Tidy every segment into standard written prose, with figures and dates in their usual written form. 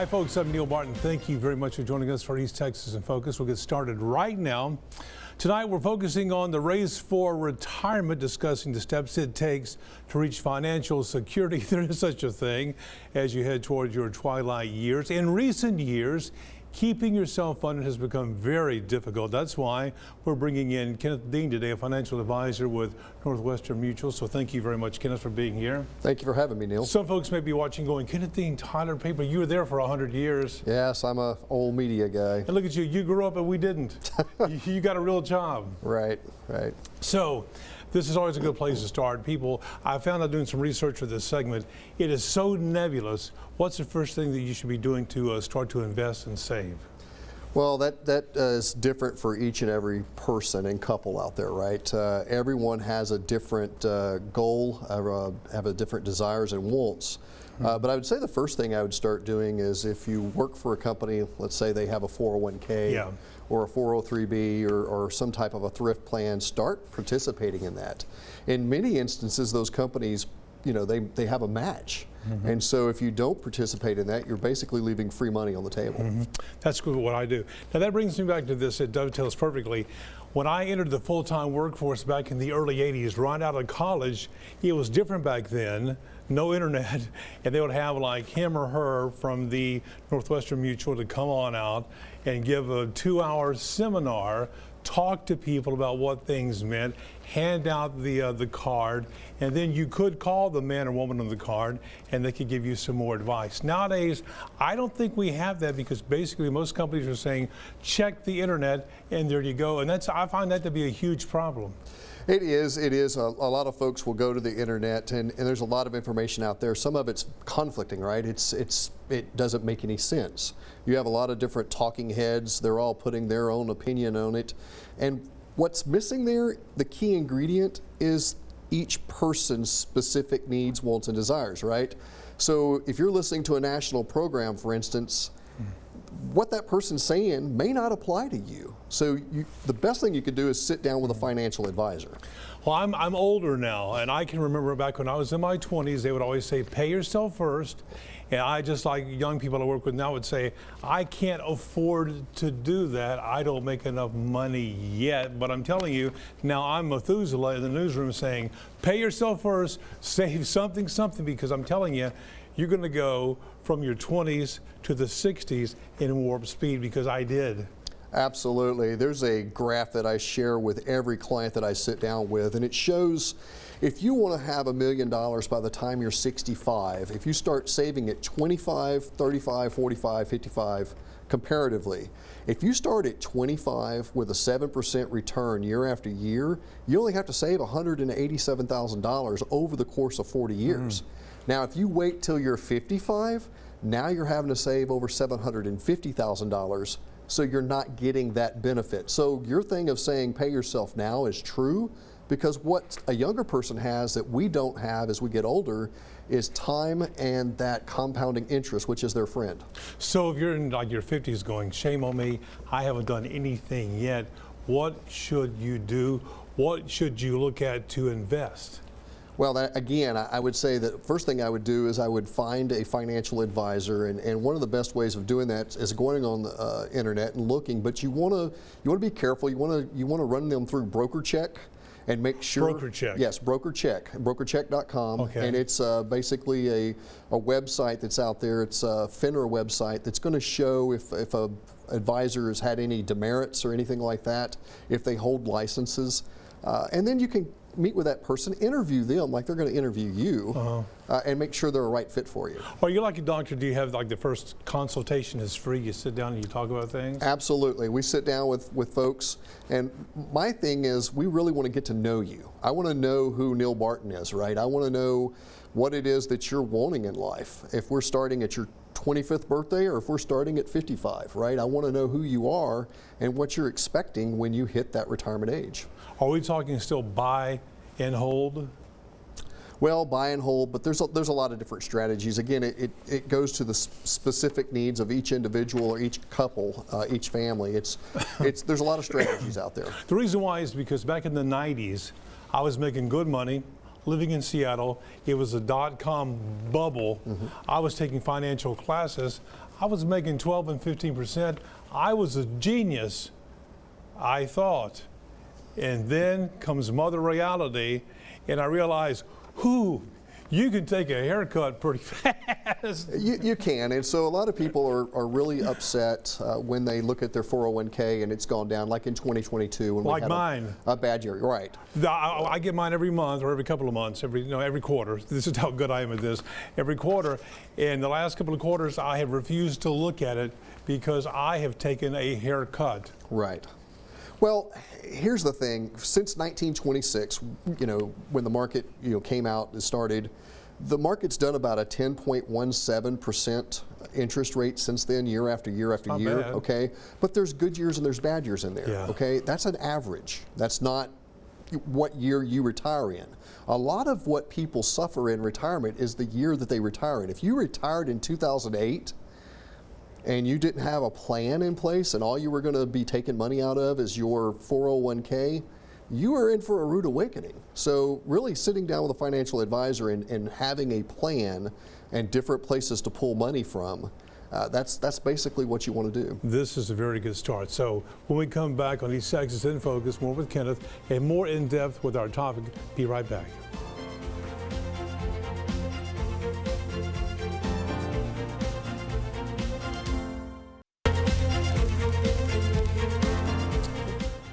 Hi folks, I'm Neil Barton. Thank you very much for joining us for East Texas in Focus. We'll get started right now. Tonight we're focusing on the race for retirement, discussing the steps it takes to reach financial security. There is such a thing as you head towards your twilight years. In recent years, keeping yourself funded has become very difficult. That's why we're bringing in Kenneth Dean today, a financial advisor with Northwestern Mutual. So thank you very much, Kenneth, for being here. Thank you for having me, Neil. Some folks may be watching going, Kenneth Dean, Tyler Paper, you were there for 100 years. Yes, I'm an old media guy. And look at you, you grew up and we didn't. You got a real job. Right. So this is always a good place to start. People, I found out doing some research for this segment, it is so nebulous. What's the first thing that you should be doing to start to invest and save? Well, that is different for each and every person and couple out there, right? Everyone has a different goal, have a different desires and wants. But I would say the first thing I would start doing is if you work for a company, let's say they have a 401k or a 403b or some type of a thrift plan, start participating in that. In many instances, those companies, you know, they have a match. And so if you don't participate in that, you're basically leaving free money on the table. That's good what I do. Now that brings me back to this, it dovetails perfectly. When I entered the full-time workforce back in the early 80s, right out of college, it was different back then, no internet, and they would have like him or her from the Northwestern Mutual to come on out and give a 2-hour seminar, talk to people about what things meant, hand out the card, and then you could call the man or woman on the card and they could give you some more advice. Nowadays, I don't think we have that because basically most companies are saying, check the internet and there you go. And I find that to be a huge problem. It is. A lot of folks will go to the internet and there's a lot of information out there. Some of it's conflicting, right? It doesn't make any sense. You have a lot of different talking heads. They're all putting their own opinion on it. And what's missing there, the key ingredient, is each person's specific needs, wants, and desires, right? So if you're listening to a national program, for instance, what that person's saying may not apply to you. So the best thing you could do is sit down with a financial advisor. Well, I'm older now, and I can remember back when I was in my 20s, they would always say, pay yourself first. And I, just like young people I work with now, would say, I can't afford to do that. I don't make enough money yet. But I'm telling you, now I'm Methuselah in the newsroom saying, pay yourself first, save something, because I'm telling you, you're going to go from your 20s to the 60s in warp speed, because I did. Absolutely. There's a graph that I share with every client that I sit down with, and it shows if you want to have $1 million by the time you're 65, if you start saving at 25, 35, 45, 55, comparatively, if you start at 25 with a 7% return year after year, you only have to save $187,000 over the course of 40 years. Now, if you wait till you're 55, now you're having to save over $750,000. So you're not getting that benefit. So your thing of saying pay yourself now is true, because what a younger person has that we don't have as we get older is time and that compounding interest, which is their friend. So if you're in like your 50s going, shame on me, I haven't done anything yet, what should you do? What should you look at to invest? Well, again, I would say that first thing I would do is I would find a financial advisor, and one of the best ways of doing that is going on the internet and looking. But you want to be careful. You want to run them through broker check and make sure. Broker check. Yes, broker check. Brokercheck.com, okay. And it's basically a website that's out there. It's a FINRA website that's going to show if a advisor has had any demerits or anything like that, if they hold licenses, and then you can meet with that person, interview them like they're going to interview you, and make sure they're a right fit for you. Are you like a doctor? Do you have like the first consultation is free? You sit down and you talk about things? Absolutely. We sit down with folks, and my thing is we really want to get to know you. I want to know who Neil Barton is, right? I want to know what it is that you're wanting in life. If we're starting at your 25th birthday or if we're starting at 55, right? I want to know who you are and what you're expecting when you hit that retirement age. Are we talking still buy and hold? Well, buy and hold, but there's a lot of different strategies. Again, it goes to the specific needs of each individual or each couple, each family. There's a lot of strategies out there. The reason why is because back in the 90s, I was making good money, living in Seattle. It was a .com bubble. I was taking financial classes. I was making 12 and 15%. I was a genius, I thought. And then comes Mother Reality, and I realized, you can take a haircut pretty fast. You can, and so a lot of people are really upset when they look at their 401k and it's gone down, like in 2022 when Like we had mine. a bad year. Right. I get mine every month or every couple of months, every quarter. This is how good I am at this. Every quarter, and the last couple of quarters, I have refused to look at it because I have taken a haircut. Right. Well, here's the thing. Since 1926, when the market came out and started, the market's done about a 10.17% interest rate since then, year after year after year. Bad. Okay, but there's good years and there's bad years in there. Yeah. Okay, that's an average. That's not what year you retire in. A lot of what people suffer in retirement is the year that they retire in. If you retired in 2008. And you didn't have a plan in place and all you were going to be taking money out of is your 401k, you are in for a rude awakening. So really sitting down with a financial advisor and having a plan and different places to pull money from, that's basically what you want to do. This is a very good start. So when we come back on East Texas in Focus, more with Kenneth and more in depth with our topic, be right back.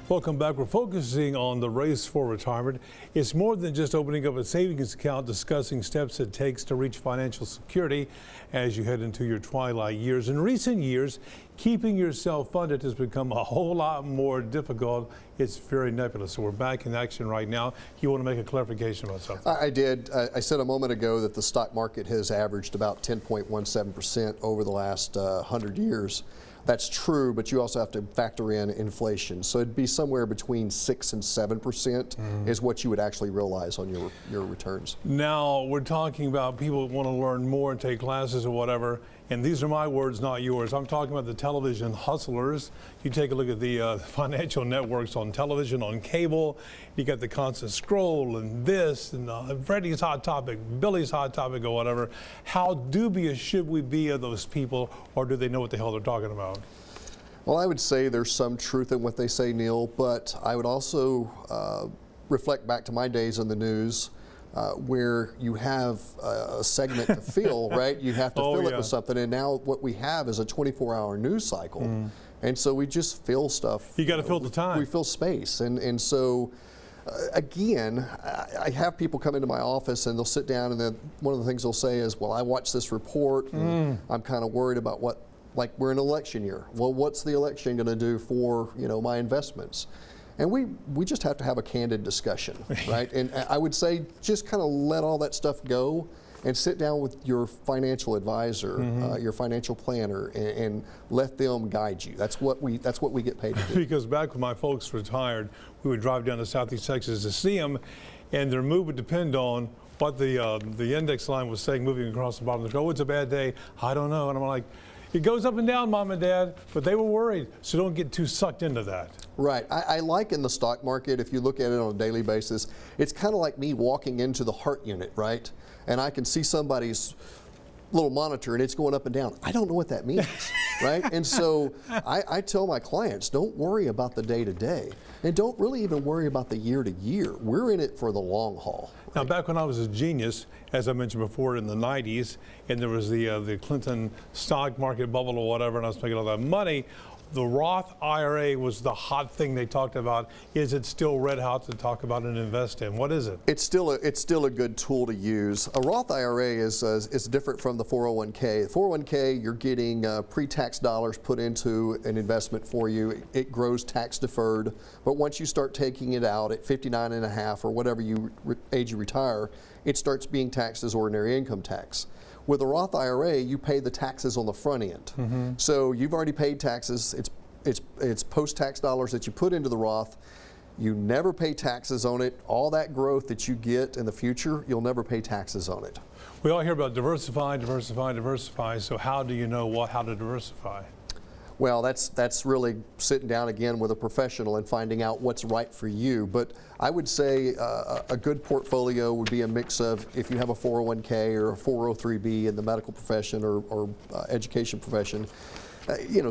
Welcome back. We're focusing on the race for retirement. It's more than just opening up a savings account, discussing steps it takes to reach financial security as you head into your twilight years. In recent years, keeping yourself funded has become a whole lot more difficult. It's very nebulous. So we're back in action right now. You want to make a clarification about something? I did. I said a moment ago that the stock market has averaged about 10.17% over the last 100 years. That's true, but you also have to factor in inflation. So it'd be somewhere between 6 and 7% is what you would actually realize on your returns. Now, we're talking about people who want to learn more and take classes or whatever, and these are my words, not yours. I'm talking about the television hustlers. You take a look at the financial networks on television, on cable. You got the constant scroll and this and Freddie's hot topic, Billy's hot topic or whatever. How dubious should we be of those people, or do they know what the hell they're talking about? Well, I would say there's some truth in what they say, Neil, but I would also reflect back to my days in the news where you have a segment to fill, right? You have to fill it with something, and now what we have is a 24-hour news cycle. And so we just fill stuff. You got to fill the time. We fill space. And so, again, I have people come into my office and they'll sit down and then one of the things they'll say is, well, I watched this report and I'm kind of worried about what, like we're in an election year. Well, what's the election going to do for, my investments? And we just have to have a candid discussion, right? And I would say just kind of let all that stuff go and sit down with your financial advisor, your financial planner, and let them guide you. That's what we get paid to do. Because back when my folks retired, we would drive down to Southeast Texas to see them, and their move would depend on what the index line was saying moving across the bottom of the road. Oh, it's a bad day. I don't know. And I'm like, it goes up and down, Mom and Dad, but they were worried, so don't get too sucked into that. Right. I like in the stock market, if you look at it on a daily basis, it's kind of like me walking into the heart unit, right? And I can see somebody's little monitor and it's going up and down. I don't know what that means, right? And so I tell my clients, don't worry about the day to day, and don't really even worry about the year to year. We're in it for the long haul. Now, back when I was a genius, as I mentioned before, in the 90s, and there was the Clinton stock market bubble or whatever, and I was making all that money, the Roth IRA was the hot thing they talked about. Is it still red hot to talk about and invest in? What is it? It's still a good tool to use. A Roth IRA is different from the 401k. The 401k, you're getting pre-tax dollars put into an investment for you. It grows tax deferred, but once you start taking it out at 59 and a half or whatever age you retire, it starts being taxed as ordinary income tax. With a Roth IRA, you pay the taxes on the front end. So you've already paid taxes. It's post-tax dollars that you put into the Roth. You never pay taxes on it. All that growth that you get in the future, you'll never pay taxes on it. We all hear about diversify, diversify, diversify. So how do you know how to diversify? Well, that's really sitting down again with a professional and finding out what's right for you. But I would say a good portfolio would be a mix of, if you have a 401k or a 403b in the medical profession or education profession,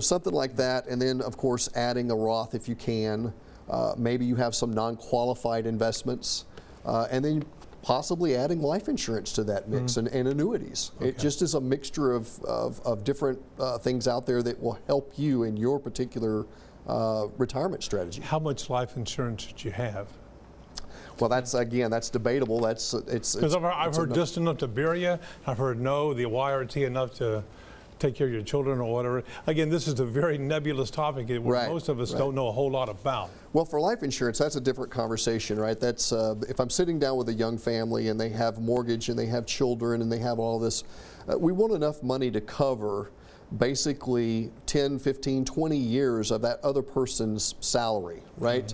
something like that. And then, of course, adding a Roth if you can. Maybe you have some non-qualified investments, and then possibly adding life insurance to that mix and annuities. Okay. It just is a mixture of different things out there that will help you in your particular retirement strategy. How much life insurance should you have? Well, that's debatable. Because I've heard just enough to bury you. I've heard no, the YRT enough to take care of your children or whatever. Again, this is a very nebulous topic where most of us don't know a whole lot about. Well, for life insurance, that's a different conversation, right? That's if I'm sitting down with a young family and they have mortgage and they have children and they have all this, we want enough money to cover basically 10, 15, 20 years of that other person's salary, right?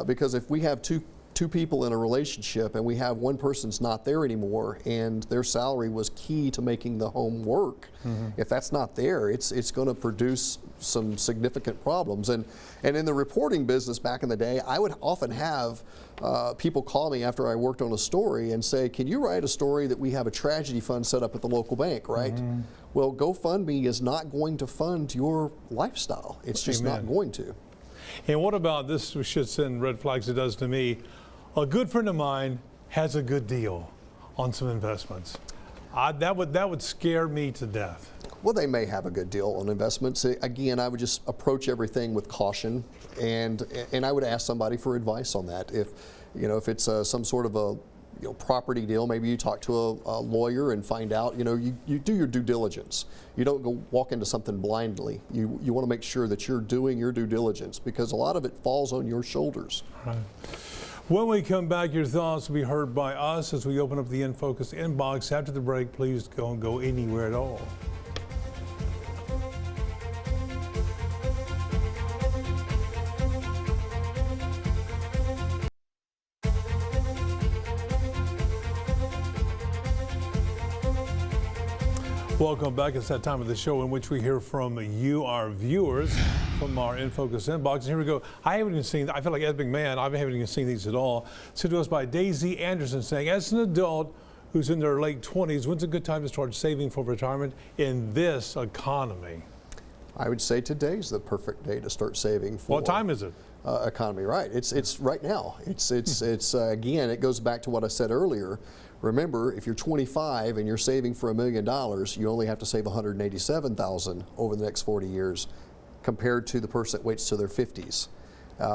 Because if we have two people in a relationship and we have one person's not there anymore and their salary was key to making the home work, if that's not there, it's going to produce some significant problems. And in the reporting business back in the day, I would often have people call me after I worked on a story and say, can you write a story that we have a tragedy fund set up at the local bank, right? Well, GoFundMe is not going to fund your lifestyle. It's just not going to. And what about this, which should send red flags, it does to me. A good friend of mine has a good deal on some investments. That would scare me to death. Well, they may have a good deal on investments. Again, I would just approach everything with caution, and I would ask somebody for advice on that. If it's some sort of a property deal, maybe you talk to a lawyer and find out. You do your due diligence. You don't go walk into something blindly. You want to make sure that you're doing your due diligence, because a lot of it falls on your shoulders. Right. When we come back, your thoughts will be heard by us as we open up the InFocus inbox. After the break, please don't go anywhere at all. Welcome back. It's that time of the show in which we hear from you, our viewers, from our InFocus inbox. And here we go. I haven't even seen, I feel like Ed McMahon, I haven't even seen these at all. Sent to us by Daisy Anderson saying, as an adult who's in their late 20s, when's a good time to start saving for retirement in this economy? I would say today's the perfect day to start saving for. What time is it? Economy, right? It's right now. It's again, it goes back to what I said earlier. Remember, if you're 25 and you're saving for $1 million, you only have to save $187,000 over the next 40 years, compared to the person that waits to their 50s.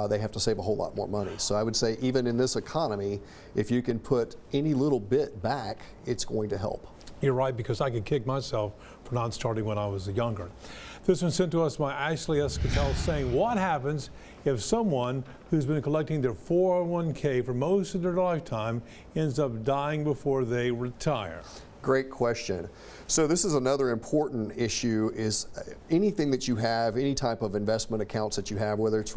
They have to save a whole lot more money. So I would say, even in this economy, if you can put any little bit back, it's going to help. You're right, because I could kick myself for not starting when I was younger. This one sent to us by Ashley Escatel saying, what happens if someone who's been collecting their 401k for most of their lifetime ends up dying before they retire? Great question. So this is another important issue, is anything that you have, any type of investment accounts that you have, whether it's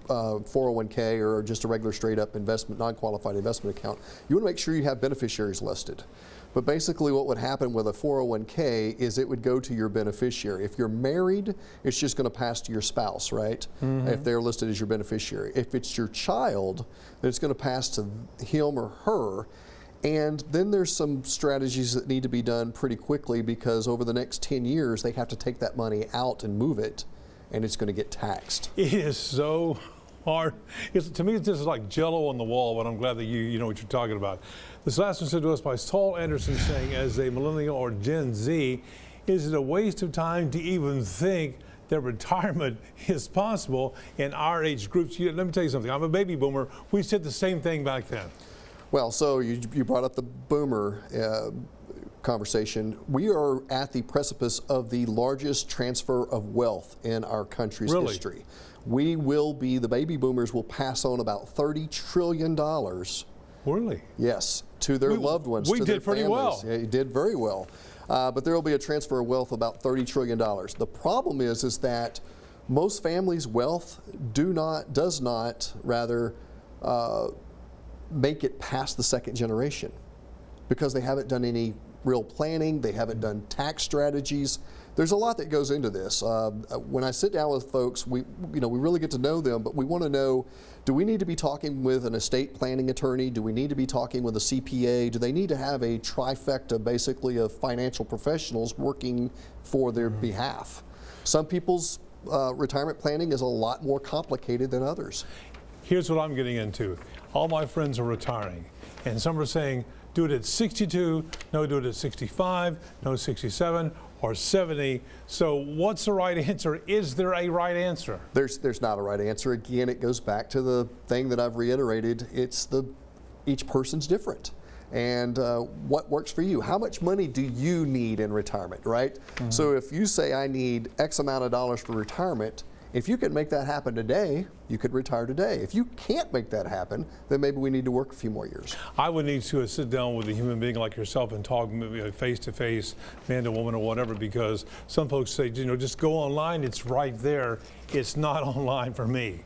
401k or just a regular straight up investment, non-qualified investment account, you want to make sure you have beneficiaries listed. But basically what would happen with a 401k is it would go to your beneficiary. If you're married, it's just going to pass to your spouse, right? If they're listed as your beneficiary. If it's your child, then it's going to pass to him or her. And then there's some strategies that need to be done pretty quickly, because over the next 10 years, they have to take that money out and move it, and it's going to get taxed. It is so hard. To me, it's just like Jello on the wall, but I'm glad that you know what you're talking about. This last one sent to us by Saul Anderson saying, as a millennial or Gen Z, is it a waste of time to even think that retirement is possible in our age groups? Let me tell you something. I'm a baby boomer. We said the same thing back then. Well, so you brought up the boomer conversation. We are at the precipice of the largest transfer of wealth in our country's history. We will be, the baby boomers will pass on about $30 trillion. Really? Yes, to their loved ones. We to did their pretty families. well. Yeah, you did very well. But there will be a transfer of wealth of about $30 trillion. The problem is that most families' wealth does not make it past the second generation, because they haven't done any real planning. They haven't done tax strategies. There's a lot that goes into this. When I sit down with folks, we really get to know them, but we want to know, do we need to be talking with an estate planning attorney? Do we need to be talking with a CPA? Do they need to have a trifecta, basically, of financial professionals working for their behalf? Some people's retirement planning is a lot more complicated than others. Here's what I'm getting into. All my friends are retiring, and some are saying, do it at 62, no, do it at 65, no, 67, or 70. So what's the right answer? Is there a right answer? There's not a right answer. Again, it goes back to the thing that I've reiterated. Each person's different. And what works for you? How much money do you need in retirement, right? So if you say I need X amount of dollars for retirement, if you can make that happen today, you could retire today. If you can't make that happen, then maybe we need to work a few more years. I would need to sit down with a human being like yourself and talk face to face, man to woman or whatever, because some folks say, just go online, it's right there. It's not online for me.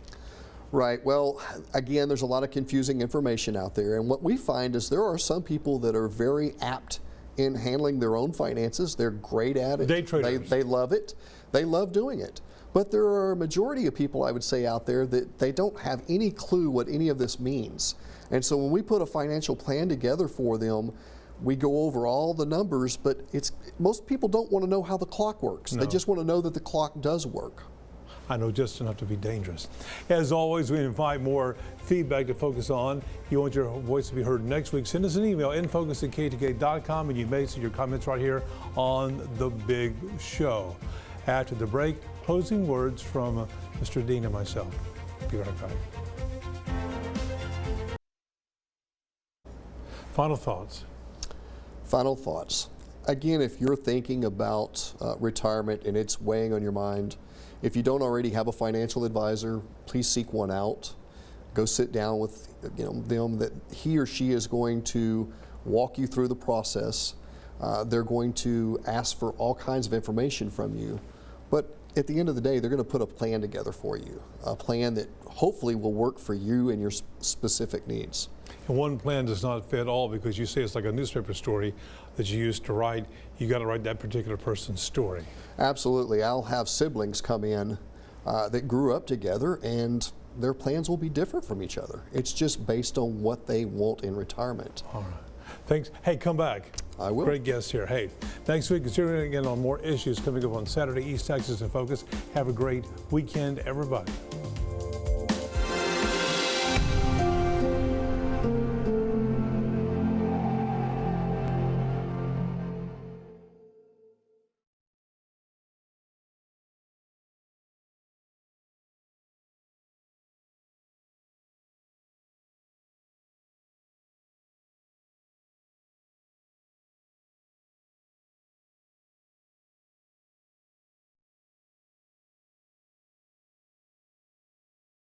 Right. Well, again, there's a lot of confusing information out there. And what we find is there are some people that are very apt in handling their own finances. They're great at it. Day traders. They love it. They love doing it. But there are a majority of people, I would say, out there that they don't have any clue what any of this means. And so when we put a financial plan together for them, we go over all the numbers, but most people don't want to know how the clock works. No. They just want to know that the clock does work. I know just enough to be dangerous. As always, we invite more feedback to focus on. You want your voice to be heard next week, send us an email, infocus@ktk.com, and you may see your comments right here on The Big Show. After the break, closing words from Mr. Dean and myself. Be right back. Final thoughts. Final thoughts. Again, if you're thinking about retirement and it's weighing on your mind, if you don't already have a financial advisor, please seek one out. Go sit down with them that he or she is going to walk you through the process. They're going to ask for all kinds of information from you. But at the end of the day, they're going to put a plan together for you, a plan that hopefully will work for you and your specific needs. And one plan does not fit all, because you say it's like a newspaper story that you used to write. You got to write that particular person's story. Absolutely. I'll have siblings come in that grew up together, and their plans will be different from each other. It's just based on what they want in retirement. All right. Thanks. Hey, come back. I will. Great guest here. Hey, next week, considering again on more issues coming up on Saturday, East Texas in Focus. Have a great weekend, everybody.